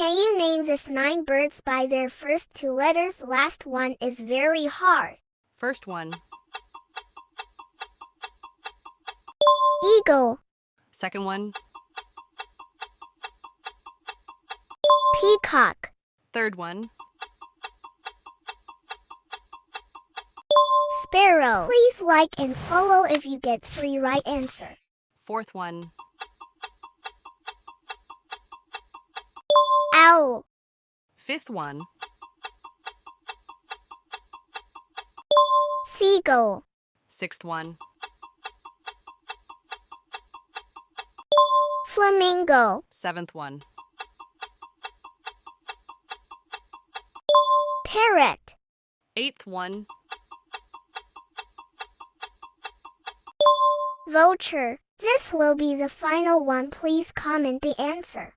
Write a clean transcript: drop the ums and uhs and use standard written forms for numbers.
Can you name this 9 birds by their first 2 letters? Last one is very hard. First one. Eagle. Second one. Peacock. Third one. Sparrow. Please like and follow if you get 3 right answer. Fourth one. Owl. Fifth one. Seagull. Sixth one. Flamingo. Seventh one. Parrot. Eighth one. Vulture. This will be the final one. Please comment the answer.